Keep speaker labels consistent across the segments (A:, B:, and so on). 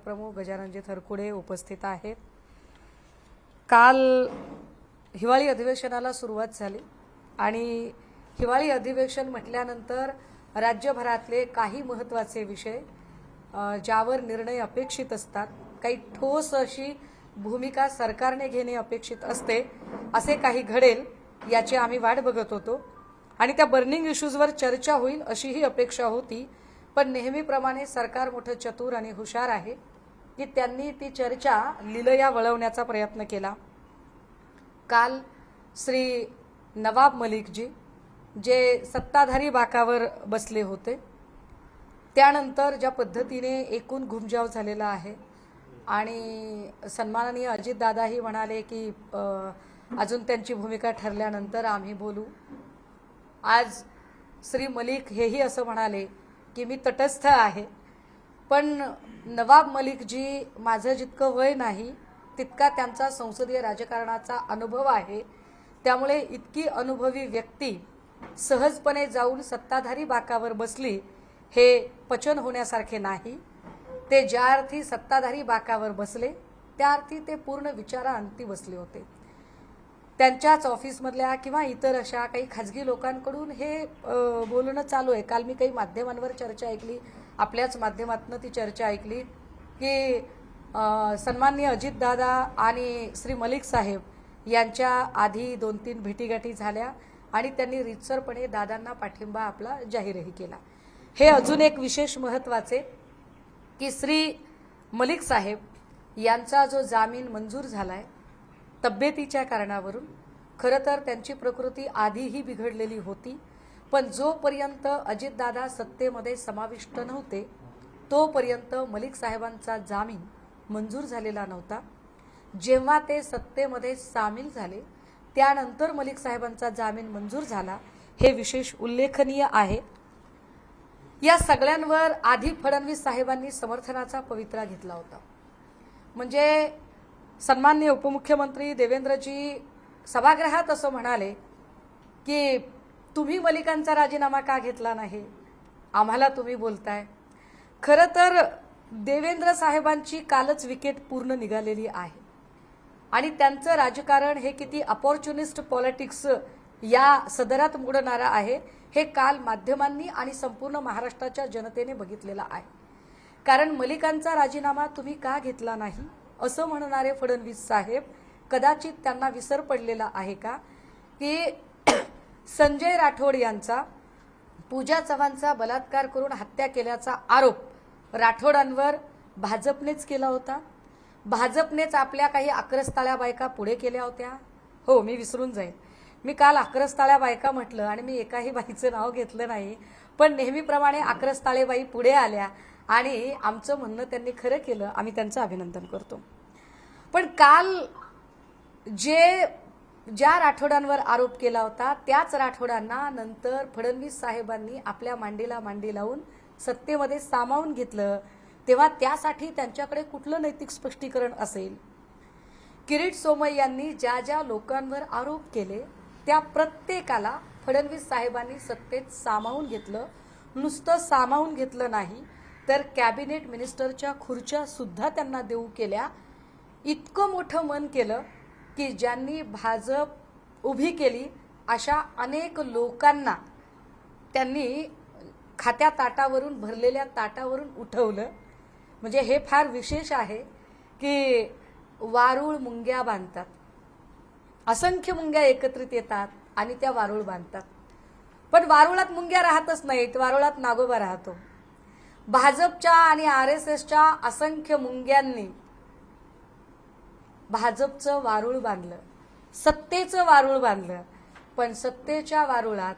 A: प्रमुख गजाननजी थरकुडे उपस्थित आहेत। काल हिवाळी अधिवेशनाला सुरुवात झाली आणि हिवाळी अधिवेशन म्हटल्यानंतर राज्यभरातले काही महत्त्वाचे विषय ज्यावर निर्णय अपेक्षित असतात, काही ठोस अशी भूमिका सरकारने घेणे अपेक्षित असते, असे काही घडेल याची आम्ही वाट बघत होतो आणि त्या बर्निंग इश्यूजवर चर्चा होईल अशीही अपेक्षा होती। पण नेहमीप्रमाणे सरकार मोठं चतुर आणि हुशार आहे की त्यांनी ती चर्चा लीलया वळवण्याचा प्रयत्न केला। काल श्री नवाब मलिकजी जे सत्ताधारी बाकावर बसले होते, त्यानंतर ज्या पद्धतीने एकूण घुमजाव झालेला आहे आणि सन्माननीय अजितदादाही म्हणाले की अजून त्यांची भूमिका ठरल्यानंतर आम्ही बोलू। आज श्री मलिक हेही असं म्हणाले की मी तटस्थ आहे, पण नवाब मलिकजी माझं जितकं वय नाही तितका त्यांचा संसदीय राजकारणाचा अनुभव आहे, त्यामुळे इतकी अनुभवी व्यक्ती सहजपणे जाऊन सत्ताधारी बाकावर बसली हे पचन होण्यासारखे नाही। ते ज्या अर्थी सत्ताधारी बाकावर बसले त्या अर्थी ते पूर्ण विचारांती बसले होते। त्यांच्याच ऑफिसमधल्या किंवा इतर अशा काही खाजगी लोकांकडून हे बोलणं चालू आहे। काल मी काही माध्यमांवर चर्चा ऐकली, आपल्याच माध्यमातून ती चर्चा ऐकली की सन्माननीय अजितदादा आणि श्री मलिक साहेब यांच्या आधी 2-3 भेटीगाठी झाल्या आणि त्यांनी रीतसरपणे दादांना पाठिंबा आपला जाहीरही केला। हे अजून एक विशेष महत्त्वाचे की श्री मलिक साहेब यांचा जो जामीन मंजूर झालाय तब्येतीच्या कारणावरून, खरं तर त्यांची प्रकृती आधीही बिघडलेली होती, पण जोपर्यंत अजितदादा सत्तेमध्ये समाविष्ट नव्हते तोपर्यंत मलिक साहेबांचा जामीन मंजूर झालेला नव्हता। जेव्हा ते सत्तेमध्ये सामील झाले त्यानंतर मलिक साहेबांचा जामीन मंजूर झाला, हे विशेष उल्लेखनीय आहे। या सगळ्यांवर आधी फडणवीस साहेबांनी समर्थनाचा पवित्रा घेतला होता। म्हणजे सन्माननीय उपमुख्यमंत्री देवेंद्रजी सभागृहात असं म्हणाले की तुम्ही मलिकांचा राजीनामा का घेतला नाही, आम्हाला तुम्ही बोलताय। खरं तर देवेंद्र साहेबांची कालच विकेट पूर्ण निघालेली आहे आणि त्यांचं राजकारण हे किती अपॉर्च्युनिस्ट पॉलिटिक्स या सदरात मोडणारा आहे हे काल माध्यमांनी आणि संपूर्ण महाराष्ट्राच्या जनतेने बघितलेलं आहे। कारण मलिकांचा राजीनामा तुम्ही का घेतला नाही असं म्हणणारे फडणवीस साहेब कदाचित त्यांना विसर पडलेला आहे का की संजय राठोड यांचा पूजा चव्हाणचा बलात्कार करून हत्या केल्याचा आरोप राठोडांवर भाजपनेच केला होता। भाजपनेच आपल्या काही आक्रस्ताळ्या बायका पुढे केल्या होत्या। हो, मी विसरून जाईल, मी काल आक्रस्ताळ्या बायका म्हटलं आणि मी एकाही बाईचं नाव घेतलं नाही, पण नेहमीप्रमाणे आक्रस्ताळे बाई पुढे आल्या आणि आमचं म्हणणं त्यांनी खरं केलं, आम्ही त्यांचं अभिनंदन करतो। पण काल ज्या राठोडांवर आरोप केला होता त्याच राठोडांना नंतर फडणवीस साहेबांनी आपल्या मांडीला मांडी लावून सत्तेमध्ये सामावून घेतलं, तेव्हा त्यासाठी त्यांच्याकडे कुठलं नैतिक स्पष्टीकरण असेल? किरीट सोमय्या यांनी ज्या ज्या लोकांवर आरोप केले त्या प्रत्येकाला फडणवीस साहेबांनी सत्तेत सामावून घेतलं। नुसतं सामावून घेतलं नाही तर कॅबिनेट मिनिस्टरच्या खुर्च्या सुद्धा त्यांना देऊ केल्या। इतकं मोठं मन केलं की ज्यांनी भाजप उभी केली अशा अनेक लोकांना त्यांनी खात्या ताटावरून भरलेल्या ताटावरून उठवलं। म्हणजे हे फार विशेष आहे की वारुळ मुंग्या बांधतात, असंख्य मुंग्या एकत्रित येतात आणि त्या वारुळ बांधतात, पण वारुळात मुंग्या राहतच नाहीत, वारुळात नागोबा राहतो। भाजपच्या आणि RSSच्या असंख्य मुंग्यांनी भाजपचं वारुळ बांधलं, सत्तेचं वारुळ बांधलं, पण सत्तेच्या वारुळात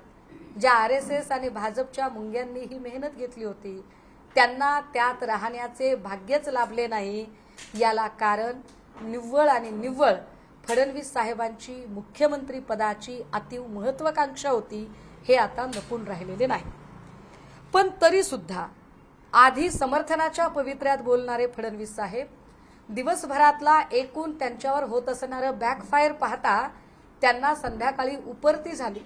A: ज्या RSS आणि भाजपच्या मुंग्यांनी ही मेहनत घेतली होती त्यांना त्यात राहण्याचे भाग्यच लाभले नाही। याला कारण निव्वळ आणि निव्वळ फडणवीस साहेबांची मुख्यमंत्री पदाची अतीव महत्त्वाकांक्षा होती, हे आता लपून राहिलेले नाही। पण तरी सुद्धा आधी समर्थनाच्या पवित्र्यात बोलणारे फडणवीस साहेब दिवसभरातला एकूण त्यांच्यावर होत असणारं बॅकफायर पाहता त्यांना संध्याकाळी उपरती झाली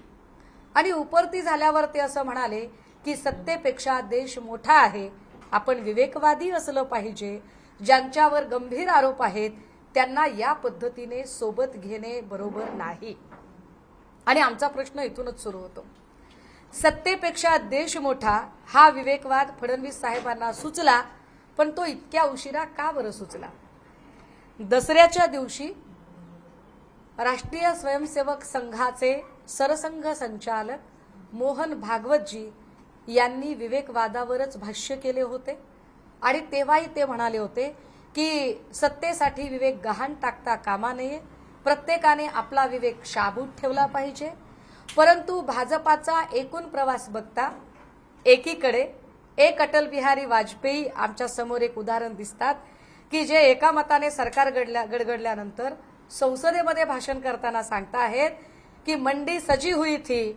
A: आणि उपरती झाल्यावर ते असं म्हणाले की सत्तेपेक्षा देश मोठा आहे, आपण विवेकवादी असलं पाहिजे, ज्यांच्यावर गंभीर आरोप आहेत त्यांना या पद्धतीने सोबत घेणे बरोबर नाही. आणि आमचा प्रश्न इथूनच सुरू होतो. सत्तेपेक्षा देश मोठा हा विवेकवाद फडणवीस साहेबांना सुचला, पण तो इतक्या उशिरा का बरं सुचला? दसऱ्याच्या दिवशी राष्ट्रीय स्वयंसेवक संघाचे सरसंघ संचालक मोहन भागवतजी यांनी विवेकवादावरच भाष्य केले होते आणि तेव्हाही ते म्हणाले होते की सत्तेसाठी विवेक गहाण टाकता कामा नये, प्रत्येकाने आपला विवेक शाबूत ठेवला पाहिजे. परंतु भाजपाचा एकूण प्रवास बघता एकीकडे एक अटल बिहारी वाजपेयी आमच्या समोर एक उदाहरण दिसतात की जे एका मताने सरकार गडगडल्यानंतर संसदेमध्ये भाषण करताना सांगता आहेत की मंडी सजी हुई थी,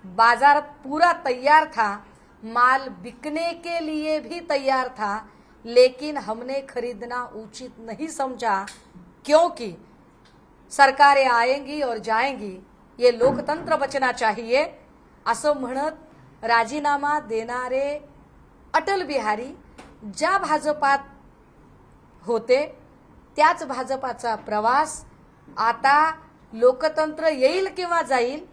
A: बाजार पूरा तैयार था, माल बिकने के लिए भी तैयार था, लेकिन हमने खरीदना उचित नहीं समझा क्योंकि सरकारें आएंगी और जाएंगी, ये लोकतंत्र बचना चाहिए. असं म्हणत राजीनामा देणारे अटल बिहारी ज्या भाजपात होते त्याच भाजपाचा प्रवास आता लोकतंत्र येईल किंवा जाईल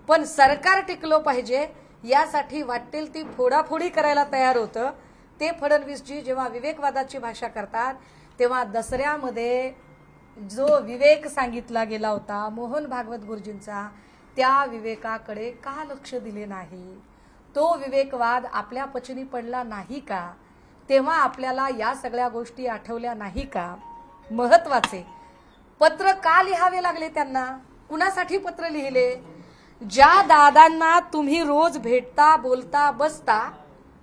A: पण सरकार टिकलो पाहिजे यासाठी वाटेल ती फोडाफोडी करायला तयार होतं. ते फडणवीसजी जेव्हा विवेकवादाची भाषा करतात तेव्हा दसऱ्यामध्ये जो विवेक सांगितला गेला होता मोहन भागवत गुरुजींचा, त्या विवेकाकडे का लक्ष दिले नाही? तो विवेकवाद आपल्या पचनी पडला नाही का? तेव्हा आपल्याला या सगळ्या गोष्टी आठवल्या नाही का? महत्वाचे पत्र का लिहावे लागले त्यांना? कुणासाठी पत्र लिहिले? ज्या दादांना तुम्ही रोज भेटता, बोलता, बसता,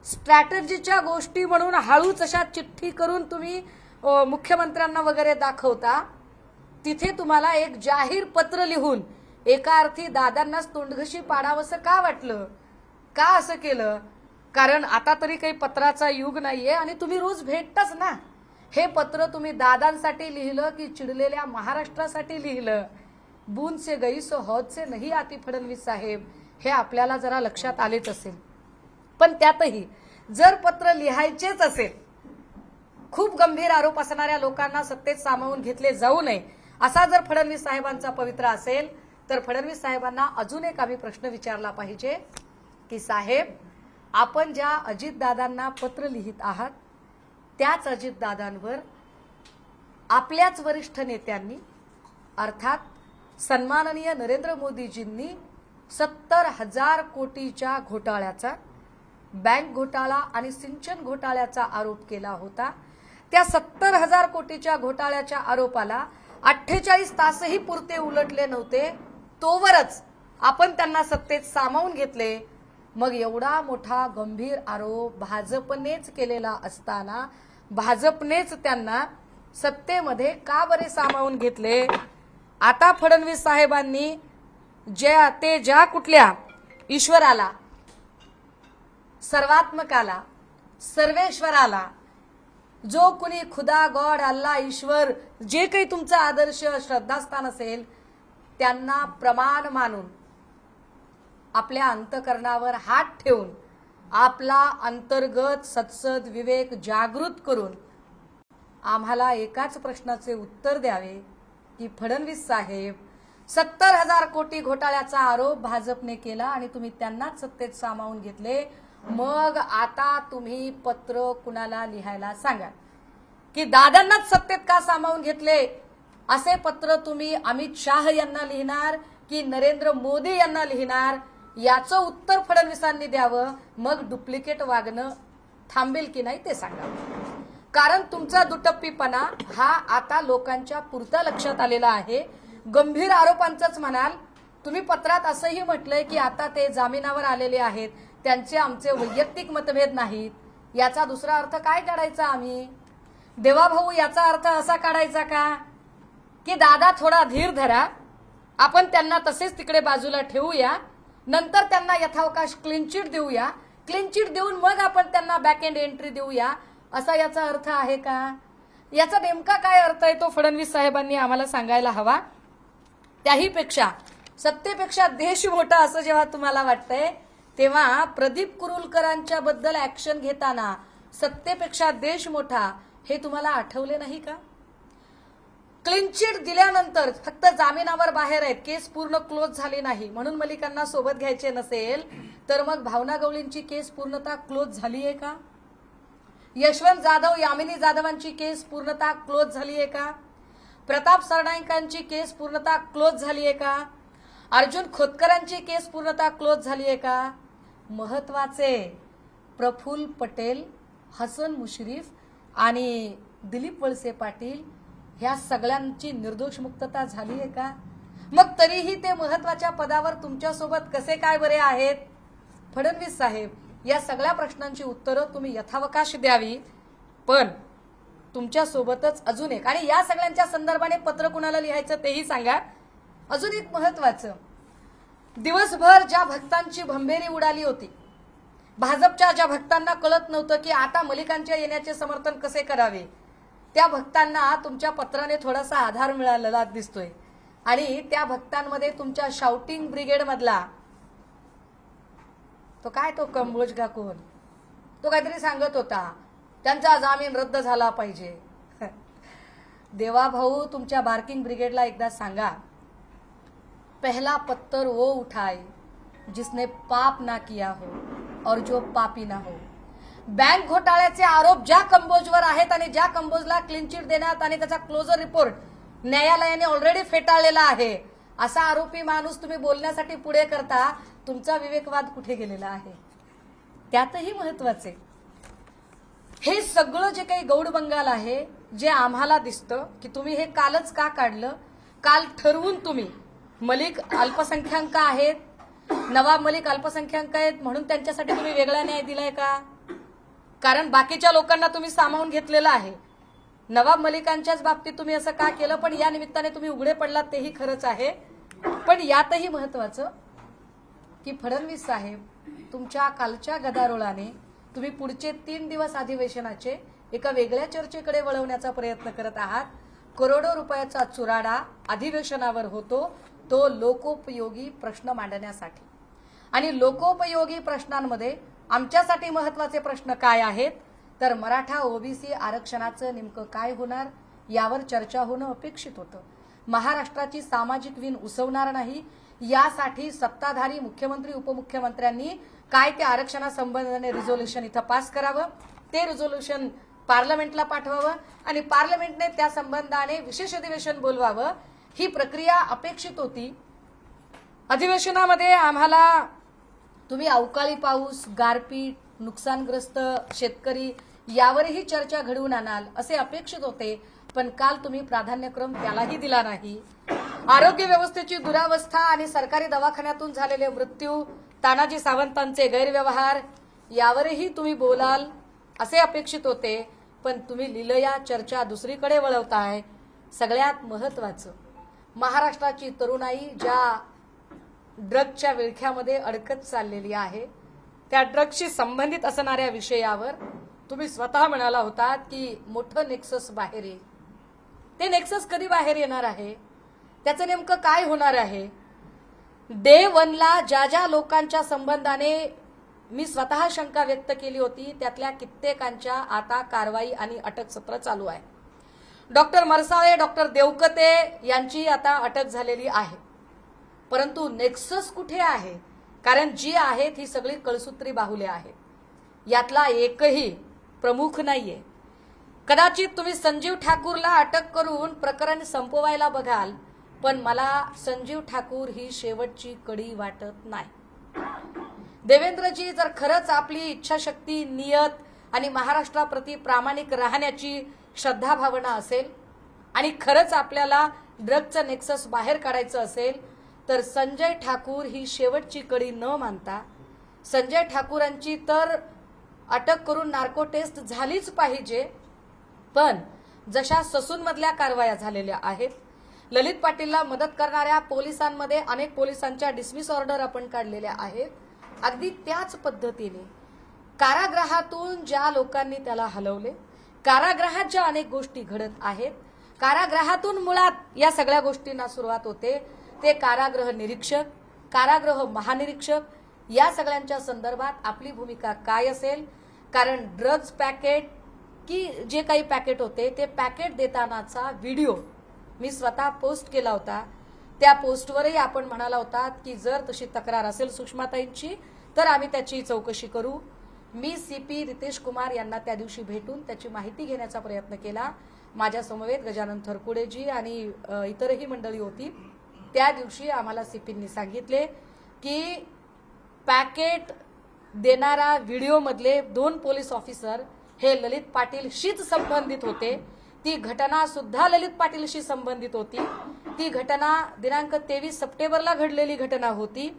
A: स्ट्रॅटेजीच्या गोष्टी म्हणून हळूच अशा चिठ्ठी करून तुम्ही मुख्यमंत्र्यांना वगैरे दाखवता, तिथे तुम्हाला एक जाहीर पत्र लिहून एका अर्थी दादांनाच तोंडघशी पाडावंसं का वाटलं? का असं केलं? कारण आता तरी काही पत्राचा युग नाहीये आणि तुम्ही रोज भेटताच ना. हे पत्र तुम्ही दादांसाठी लिहिलं की चिडलेल्या महाराष्ट्रासाठी लिहिलं? बूंद से गई सो हौद से नहीं आती फडणवीस साहेब, हे आपल्याला जरा लक्षात आलेच असेल. पण त्यातही जर पत्र लिहायचेच असेल, खूप गंभीर आरोप असणाऱ्या लोकांना सत्तेत सामावून घेतले जाऊ नये असा जर फडणवीस साहेबांचा पवित्रा असेल तर फडणवीस साहेबांना अजून एक आम्ही प्रश्न विचारला पाहिजे की साहेब, आपण ज्या अजितदादांना पत्र लिहित आहात त्याच अजितदादांवर आपल्याच वरिष्ठ नेत्यांनी अर्थात सन्माननीय नरेंद्र मोदीजींनी 70,000 कोटीच्या घोटाळ्याचा, बँक घोटाळा आणि सिंचन घोटाळ्याचा आरोप केला होता. त्या 70,000 कोटीच्या घोटाळ्याच्या आरोपाला 48 तासही पुरते उलटले नव्हते, तोवरच आपण त्यांना सत्तेत सामावून घेतले. मग एवढा मोठा गंभीर आरोप भाजपनेच केलेला असताना भाजपनेच त्यांना सत्तेमध्ये का बरे सामावून घेतले? आता फडणवीस साहेबांनी ज्या कुठल्या ईश्वराला, सर्वात्मकाला, सर्वेश्वराला, जो कुणी खुदा, गॉड, अल्लाह, ईश्वर, जे काही तुमचा आदर्श श्रद्धास्थान असेल त्यांना प्रमाण मानून आपल्या अंतकरणावर हात ठेवून आपला अंतर्गत सत्सद विवेक जागृत करून आम्हाला एकाच प्रश्नाचे उत्तर द्यावे की फडणवीस साहेब, 70,000 कोटी घोटाळ्याचा आरोप भाजपने केला आणि तुम्ही त्यांनाच सत्तेत सामावून घेतले. मग आता तुम्ही पत्र कुणाला लिहायला सांगा की दादांनाच सत्तेत का सामावून घेतले? असे पत्र तुम्ही अमित शाह यांना लिहिणार की नरेंद्र मोदी यांना लिहिणार? याचं उत्तर फडणवीसांनी द्यावं. मग डुप्लिकेट वागणं थांबेल की नाही ते सांगा. कारण तुमचा दुटप्पीपणा हा आता लोकांच्या पुरता लक्षात आलेला आहे. गंभीर आरोपांचंच म्हणाल तुम्ही. पत्रात असंही म्हटलंय की आता ते जामिनावर आलेले आहेत, त्यांचे आमचे वैयक्तिक मतभेद नाहीत. याचा दुसरा अर्थ काय काढायचा आम्ही? देवाभाऊ, याचा अर्थ असा काढायचा का की दादा थोडा धीर धरा, आपण त्यांना तसेच तिकडे बाजूला ठेवूया, नंतर त्यांना यथावकाश क्लीन चिट देऊया, क्लीन चिट देऊन मग आपण त्यांना बॅक एंड एंट्री देऊया, असा याचा अर्थ आहे का? याचा नेमका काय अर्थ आहे तो फडणवीस साहेबांनी आम्हाला सांगायला हवा. त्याहीपेक्षा सत्तेपेक्षा देश मोठा असं जेव्हा तुम्हाला वाटतंय तेव्हा प्रदीप कुरुलकरांच्या बद्दल ऍक्शन घेताना सत्तेपेक्षा देश मोठा हे तुम्हाला आठवले नाही का? क्लीन चिट दिल्यानंतर फक्त जामिनावर बाहेर आहेत, केस पूर्ण क्लोज झाली नाही म्हणून मलिकांना सोबत घ्यायचे नसेल तर मग भावना गवळींची केस पूर्णतः क्लोज झाली आहे का? यशवंत जाधव यामिनी जाधवांची केस पूर्णतः क्लोज झाली आहे का? प्रताप सरनाईकांची केस पूर्णतः क्लोज झाली आहे का? अर्जुन खोतकरांची केस पूर्णतः क्लोज झाली आहे का? महत्वाचे प्रफुल्ल पटेल, हसन मुश्रीफ आणि दिलीप वळसे पाटील ह्या सगळ्यांची निर्दोष मुक्तता झाली आहे का? मग तरीही ते महत्वाच्या पदावर तुमच्यासोबत कसे काय बरे आहेत? फडणवीस साहेब, या सगळ्या प्रश्नांची उत्तरं तुम्ही यथावकाश द्यावी, पण तुमच्यासोबतच अजून एक, आणि या सगळ्यांच्या संदर्भाने पत्र कुणाला लिहायचं तेही सांगा. अजून एक महत्वाचं, दिवसभर ज्या भक्तांची भंबेरी उडाली होती, भाजपच्या ज्या भक्तांना कळत नव्हतं की आता मलिकांच्या येण्याचे समर्थन कसे करावे, त्या भक्तांना तुमच्या पत्राने थोडासा आधार मिळालेला दिसतोय. आणि त्या भक्तांमध्ये तुमच्या शाउटिंग ब्रिगेड मधला तो कंबोज का कोण, तो काहीतरी सांगत होता त्यांचा जामीन रद्द झाला पाहिजे. देवा भाऊ, तुमच्या बार्किंग ब्रिगेडला एकदा सांगा, पहला पत्थर वो उठाए जिसने पाप ना किया हो और जो पापी ना हो. बँक घोटाळ्याचे आरोप ज्या कंबोजवर आहेत आणि ज्या कंबोजला क्लीन चिट देण्यात आणि त्याचा क्लोजर रिपोर्ट न्यायालयाने ऑलरेडी फेटाळलेला आहे, असा आरोपी माणूस तुम्ही बोलण्यासाठी पुढे करता, तुमचा विवेकवाद कुठे गेलेला आहे? त्यातही महत्वाचे, हे सगळं जे काही गौड बंगाल आहे, जे आम्हाला दिसतं की तुम्ही हे कालच का काढलं, काल ठरवून तुम्ही मलिक अल्पसंख्याक आहेत, नवाब मलिक अल्पसंख्याक आहेत म्हणून त्यांच्यासाठी तुम्ही वेगळा न्याय दिलाय का? कारण बाकीच्या लोकांना तुम्ही सामावून घेतलेलं आहे. नवाब मलिकांच्याच बाबतीत तुम्ही असं का केलं, पण या निमित्ताने तुम्ही उघडे पडलात तेही खरंच आहे. पण यातही महत्वाचं की फडणवीस साहेब, तुमच्या कालच्या गदारोळाने तुम्ही पुढचे 3 दिवस अधिवेशनाचे एका वेगळ्या चर्चेकडे वळवण्याचा प्रयत्न करत आहात. करोडो रुपयाचा चुराडा अधिवेशनावर होतो, तो लोकोपयोगी प्रश्न मांडण्यासाठी. आणि लोकोपयोगी प्रश्नांमध्ये आमच्यासाठी महत्वाचे प्रश्न काय आहेत, तर मराठा ओबीसी आरक्षणाचं नेमकं काय होणार यावर चर्चा होणं अपेक्षित होतं. महाराष्ट्राची सामाजिक वीण उसवणार नाही यासाठी सत्ताधारी मुख्यमंत्री उपमुख्यमंत्र्यांनी काय ते आरक्षणासंबंधाने रिझोल्युशन इथं पास करावं, ते रिझोल्युशन पार्लमेंटला पाठवावं आणि पार्लमेंटने त्या संबंधाने विशेष अधिवेशन बोलवावं, ही प्रक्रिया अपेक्षित होती. अधिवेशनामध्ये आम्हाला तुम्ही अवकाळी पाऊस, गारपीट, नुकसानग्रस्त शेतकरी यावरही चर्चा घडवून आणाल असे अपेक्षित होते, पण काल तुम्ही प्राधान्यक्रम त्यालाही दिला नाही. आरोग्य व्यवस्थेची दुरावस्था आणि सरकारी दवाखान्यातून झालेले मृत्यू, तानाजी सावंतांचे गैरव्यवहार यावरही तुम्ही बोलाल असे अपेक्षित होते, पण तुम्ही लीलया चर्चा दुसरीकडे वळवताय. सगळ्यात महत्वाचं, महाराष्ट्राची तरुणाई ज्या ड्रगच्या विळख्यामध्ये अडकत चाललेली आहे, त्या ड्रग्सशी संबंधित असणाऱ्या विषयावर तुम्ही स्वतः म्हणाला होतात की मोठं नेक्सस बाहेर येईल. ते नेक्सस कधी बाहेर येणार आहे, त्याचं नेमकं काय होणार आहे? डे 1ला ज्या ज्या लोकांच्या संबंधाने मी स्वतः शंका व्यक्त केली होती, त्यातल्या कित्येकांच्या आता कारवाई आणि अटक सत्र चालू आहे. डॉक्टर मरसाळे, डॉक्टर देवकते यांची आता अटक झालेली आहे. परंतु नेक्सस कुठे आहे? कारण जी आहेत ही सगळी कळसूत्री बाहुले आहेत, यातला एकही प्रमुख नाहीये. कदाचित तुम्ही संजीव ठाकूरला अटक करून प्रकरण संपवायला बघाल, पण मला संजीव ठाकूर ही शेवटची कडी वाटत नाही. देवेंद्रजी जर खरंच आपली इच्छाशक्ती, नियत आणि महाराष्ट्राप्रती प्रामाणिक राहण्याची श्रद्धा भावना असेल आणि खरंच आपल्याला ड्रगचं नेक्सस बाहेर काढायचं असेल, तर संजय ठाकूर ही शेवटची कडी न मानता संजय ठाकूरांची तर अटक करून नार्को टेस्ट झालीच पाहिजे. पण जशा ससूनमधल्या कारवाया झालेल्या आहेत, ललित पाटीलला मदत करणाऱ्या पोलिसांमध्ये अनेक पोलिसांच्या डिसमिस ऑर्डर आपण काढलेल्या आहेत, अगदी त्याच पद्धतीने कारागृहातून ज्या लोकांनी त्याला हलवले, कारागृहात ज्या अनेक गोष्टी घडत आहेत, कारागृहातून मुळात या सगळ्या गोष्टींना सुरुवात होते, ते कारागृह निरीक्षक, कारागृह महानिरीक्षक या सगळ्यांच्या संदर्भात आपली भूमिका काय असेल. कारण ड्रग्ज पॅकेट की जे काही पॅकेट होते ते पॅकेट देतानाचा व्हिडिओ मी स्वतः पोस्ट केला होता. त्या पोस्टवरही आपण म्हणाला होता की जर तशी तक्रार असेल सुषमाताईंची तर आम्ही त्याची चौकशी करू. मी CP रितेश कुमार यांना त्या दिवशी भेटून त्याची माहिती घेण्याचा प्रयत्न केला. माझ्या समवेत गजानन थरकुडेजी आणि इतरही मंडळी होती. त्या दिवशी आम्हाला CPंनी सांगितले की पॅकेट देणारा व्हिडिओमधले 2 पोलीस ऑफिसर हे ललित पाटीलशीच संबंधित होते. ती घटना सुद्धा ललित पाटीलशी संबंधित होती. ती घटना दिनांक 23 सप्टेंबरला घडलेली घटना होती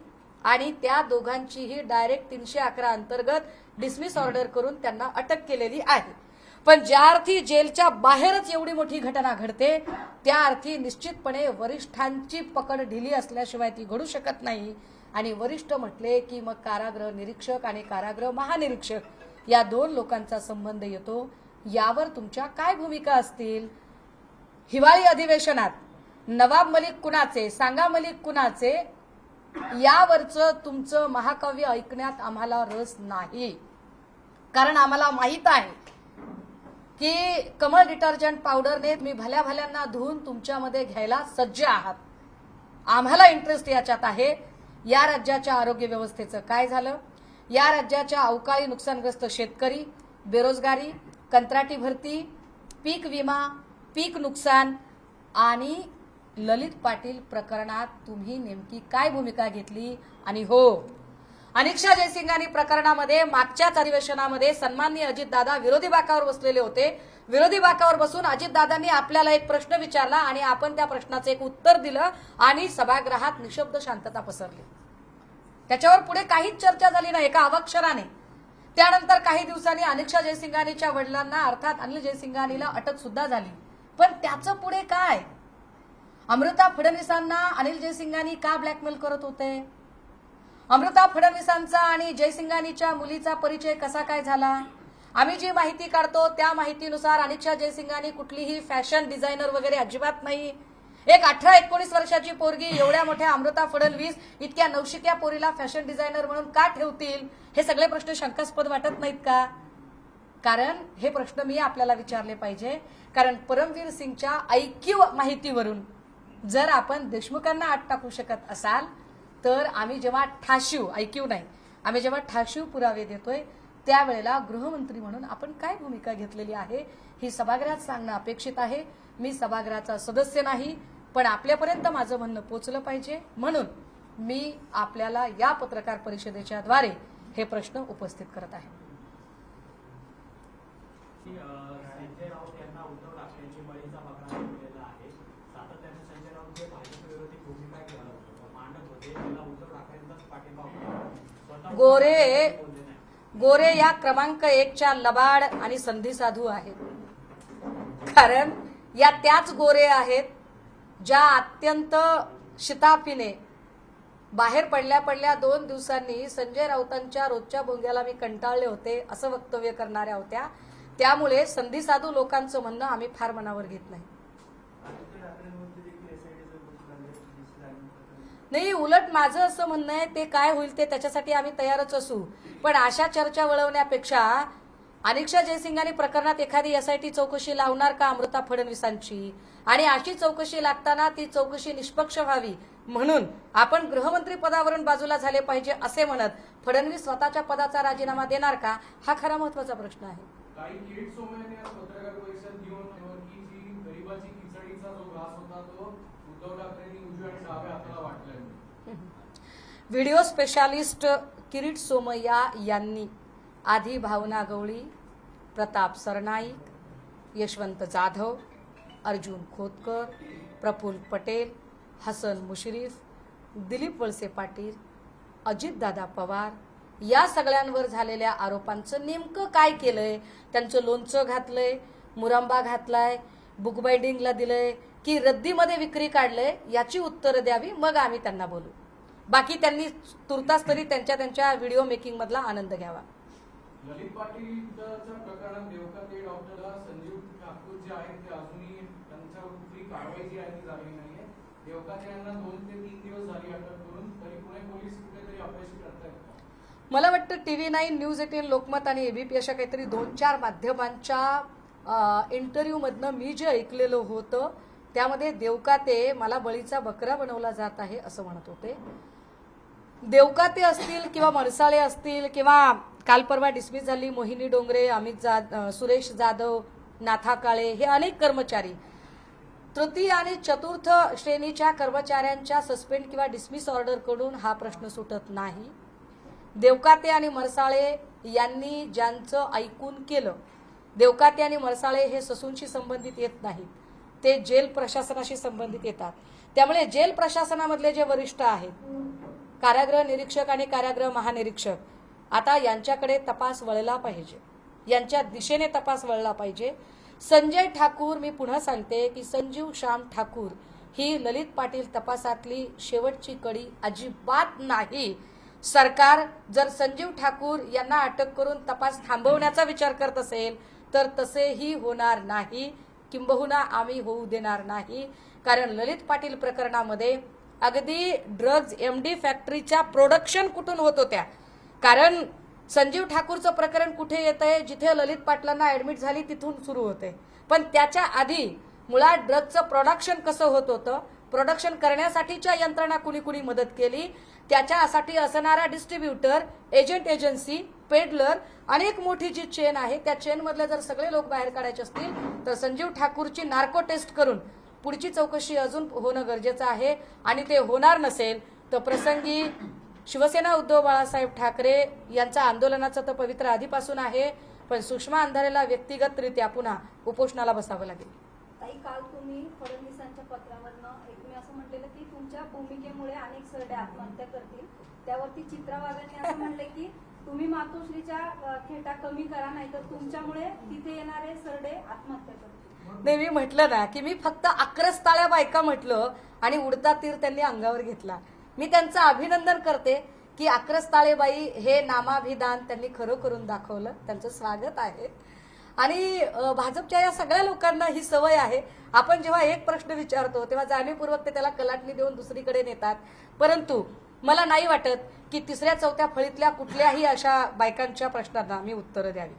A: आणि त्या दोघांचीही डायरेक्ट 311 अंतर्गत डिसमिस ऑर्डर करून त्यांना अटक केलेली आहे. पण ज्या अर्थी जेलच्या बाहेरच एवढी मोठी घटना घडते त्या अर्थी निश्चितपणे वरिष्ठांची पकड ढिली असल्याशिवाय ती घडू शकत नाही. आणि वरिष्ठ म्हटले की मग कारागृह निरीक्षक आणि कारागृह महानिरीक्षक या 2 लोकांचा संबंध येतो. यावर तुमच्या काय भूमिका असतील? हिवाळी अधिवेशनात नवाब मलिक कुणाचे, सांगा मलिक कुणाचे, यावरचं तुमचं महाकाव्य ऐकण्यात आम्हाला रस नाही. कारण आम्हाला माहित आहे की कमळ डिटर्जंट पावडरने तुम्ही भल्या भल्यांना धुवून तुमच्यामध्ये घ्यायला सज्ज आहात. आम्हाला इंटरेस्ट याच्यात आहे या राज्याच्या आरोग्य व्यवस्थेचं काय झालं, या राज्याच्या अवकाळी नुकसानग्रस्त शेतकरी, बेरोजगारी, कंत्राटी भरती, पीक विमा, पीक नुकसान आणि ललित पाटील प्रकरणात तुम्ही नेमकी काय भूमिका घेतली. आणि हो, अनिक्षा जयसिंघानी प्रकरणामध्ये मागच्याच अधिवेशनामध्ये सन्माननीय अजितदादा विरोधी बाकावर बसलेले होते. विरोधी बाकावर बसून अजितदादांनी आपल्याला एक प्रश्न विचारला आणि आपण त्या प्रश्नाचं एक उत्तर दिलं आणि सभागृहात निशब्द शांतता पसरली. त्याच्यावर पुढे काहीच चर्चा झाली नाही एका अवाक्षराने. त्यानंतर काही दिवसांनी अनिक्षा जयसिंघानीच्या वडिलांना अर्थात अनिल जयसिंघानीला अटक सुद्धा झाली. पण त्याचं पुढे काय? अमृता फडणवीसांना अनिल जयसिंघानी का ब्लॅकमेल करत होते? अमृता फडणवीसांचा आणि जयसिंघानीच्या मुलीचा परिचय कसा काय झाला? आम्ही जी माहिती काढतो त्या माहितीनुसार अनिक्षा जयसिंघानी कुठलीही फॅशन डिझायनर वगैरे अजिबात नाही. एक 18-19 वर्षाची पोरगी एवढ्या मोठ्या अमृता फडणवीस इतक्या नवशिक्या पोरीला फॅशन डिझायनर म्हणून का ठेवतील? हे सगळे प्रश्न शंकास्पद वाटत नाहीत का? कारण हे प्रश्न मी आपल्याला विचारले पाहिजे. कारण परमवीर सिंगच्या IQ माहितीवरून जर आपण देशमुखांना आत टाकू शकत असाल तर आम्ही जेव्हा ठाशीव IQ नाही, आम्ही जेव्हा ठाशीव पुरावे देतोय त्यावेळेला गृहमंत्री म्हणून आपण काय भूमिका घेतलेली आहे ही सभागृहात सांगणं अपेक्षित आहे. मी सभागृहाचा सदस्य नाही, पण आपल्यापर्यंत माझं म्हणणं पोचलं पाहिजे म्हणून मी आपल्याला या पत्रकार परिषदेच्या द्वारे हे प्रश्न उपस्थित करत आहे.
B: संजय राऊत यांना उद्धव ठाकरेंची बळीचा पकडा दिलेला आहे. सातत्याने संजय राऊत हे भाजप विरोधी भूमिका मांडत होते, त्याला उद्धव ठाकरेंचाच पाठिंबा होता.
A: गोरे या क्रमांक 1च्या लबाड आणि संधी साधू आहेत. कारण या त्याच गोरे आहेत ज्या अत्यंत शिताफीने बाहेर पडल्या 2 दिवसांनी संजय राऊतांच्या रोजच्या भोंग्याला मी कंटाळले होते असं वक्तव्य करणाऱ्या होत्या. त्यामुळे संधी साधू लोकांचं म्हणणं आम्ही फार मनावर घेत नाही. उलट माझं असं म्हणणं आहे ते काय होईल ते त्याच्यासाठी आम्ही तयारच असू. पण अशा चर्चा वळवण्यापेक्षा अनिक्षा जयसिंघानी प्रकरणात एखादी SIT चौकशी लावणार का अमृता फडणवीसांची? आणि अशी चौकशी लागताना ती चौकशी निष्पक्ष व्हावी म्हणून आपण गृहमंत्री पदावरून बाजूला झाले पाहिजे असे म्हणत फडणवीस स्वतःच्या पदाचा राजीनामा देणार का हा खरा महत्वाचा प्रश्न आहे.
B: काही किरीट सोमय्यांनी पत्रकार परिषद घेऊन की जी गरिबाची खिचडीचा जो घास होता तो उद्धव ठाकरेंनी उजव्या आणि डाव्या हाताला वाटला.
A: व्हिडिओ स्पेशालिस्ट किरीट सोमय्या यांनी आधी भावना गवळी, प्रताप सरनाईक, यशवंत जाधव, अर्जुन खोतकर, प्रफुल्ल पटेल, हसन मुश्रीफ, दिलीप वळसे पाटील, अजितदादा पवार या सगळ्यांवर झालेल्या आरोपांचं नेमकं काय केलंय? त्यांचं लोणचं घातलंय, मुरंबा घातलाय, बुक बाइंडिंगला दिलंय की रद्दीमध्ये विक्री काढलंय याची उत्तरं द्यावी, मग आम्ही त्यांना बोलू. बाकी त्यांनी तुर्तास तरी त्यांच्या व्हिडिओ मेकिंग मधला आनंद घ्यावा.
B: ललित पाटीलच्या प्रकरणात देवकाते डॉक्टर संजीव ठाकूर जे आहेत ते अजूनही त्यांच्यावर कुठली कारवाई जी आहे ती झाली नाहीये. देवकाते यांना 2 ते 3 दिवस झाली अटक करून, तरी पुणे पोलीस कुठेतरी अपयशी ठरतायत.
A: मला वाटतं TV9, न्यूज 18, लोकमत आणि ABP अशा काहीतरी 2-4 माध्यमांच्या इंटरव्ह्यूमधनं मी जे ऐकलेलं होतं त्यामध्ये देवकाते मला बळीचा बकरा बनवला जात आहे असं म्हणत होते. देवकाते असतील किंवा मरसाळे असतील किंवा काल परवा डिसमिस झाली मोहिनी डोंगरे, सुरेश जाधव, नाथा काळे हे अनेक कर्मचारी तृतीय आणि चतुर्थ श्रेणीच्या कर्मचाऱ्यांच्या सस्पेंड किंवा डिसमिस ऑर्डर कडून हा प्रश्न सुटत नाही. देवकाते आणि मरसाळे यांनी ज्यांचं ऐकून केलं, देवकाते आणि मरसाळे हे ससूनशी संबंधित येत नाहीत, ते जेल प्रशासनाशी संबंधित येतात. त्यामुळे जेल प्रशासनामधले जे वरिष्ठ आहेत, कारागृह निरीक्षक आणि कारागृह महानिरीक्षक, आता यांच्याकडे तपास वळला पाहिजे, यांच्या दिशेने तपास वळला पाहिजे. संजय ठाकूर, मी पुन्हा सांगते की संजीव श्याम ठाकूर ही ललित पाटील तपासातली शेवटची कडी अजिबात नाही. सरकार जर संजीव ठाकूर यांना अटक करून तपास थांबवण्याचा विचार करत असेल तर तसेही होणार नाही, किंबहुना आम्ही होऊ देणार नाही. कारण ललित पाटील प्रकरणामध्ये अगदी ड्रग्ज MD फॅक्टरीच्या प्रोडक्शन कुठून होत होत्या. कारण संजीव ठाकूरचं प्रकरण कुठे येत आहे, जिथे ललित पाटलांना ऍडमिट झाली तिथून सुरू होते. पण त्याच्या आधी मुळात ड्रग्जचं प्रोडक्शन कसं होत होतं, प्रोडक्शन करण्यासाठीच्या यंत्रणा कुणी कुणी मदत केली, त्याच्यासाठी असणारा डिस्ट्रीब्युटर, एजंट एजन्सी, पेडलर, अनेक मोठी जी चेन आहे त्या चेन मधले जर सगळे लोक बाहेर काढायचे असतील तर संजीव ठाकूरची नार्को टेस्ट करून पुढची चौकशी अजून होणं गरजेचं आहे. आणि ते होणार नसेल तर प्रसंगी शिवसेना उद्धव बाळासाहेब ठाकरे यांच्या आंदोलनाचं तर पवित्र आधीपासून आहे, पण सुषमा अंधारेला व्यक्तिगतरित्या पुन्हा उपोषणाला बसावं लागेल.
C: ताई, काल तुम्ही फडणवीसांच्या पत्रावरनं एक मी असं म्हटलेलं की तुमच्या भूमिकेमुळे अनेक सरडे आत्महत्या करतील. त्यावरती चित्रा वाघांनी असं म्हणले की तुम्ही मातोश्रीच्या खेटा कमी करा, नाही तर तुमच्यामुळे तिथे येणारे सरडे आत्महत्या करतील.
A: नाही, मी म्हटलं ना की मी फक्त 11 ताळ्या बायका म्हटलं आणि उडता तीर त्यांनी अंगावर घेतला. मी त्यांचं अभिनंदन करते की 11 ताळेबाई हे नामाभिधान त्यांनी खरं करून दाखवलं. त्यांचं स्वागत आहे. आणि भाजपच्या या सगळ्या लोकांना ही सवय आहे, आपण जेव्हा एक प्रश्न विचारतो तेव्हा जाणीवपूर्वक ते त्याला कलाटणी देऊन दुसरीकडे नेतात. परंतु मला नाही वाटत की तिसऱ्या चौथ्या फळीतल्या कुठल्याही अशा बायकांच्या प्रश्नांना मी उत्तरं द्यावी.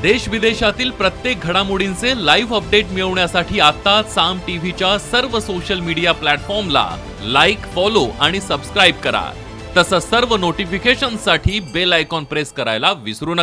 D: देश विदेशातील प्रत्येक घडामोडींचे लाईव्ह अपडेट मिळवण्यासाठी आता साम टीव्हीच्या सर्व सोशल मीडिया प्लॅटफॉर्मला लाईक, फॉलो आणि सबस्क्राईब करा. तसंच सर्व नोटिफिकेशनसाठी बेल आयकॉन प्रेस करायला विसरू नका.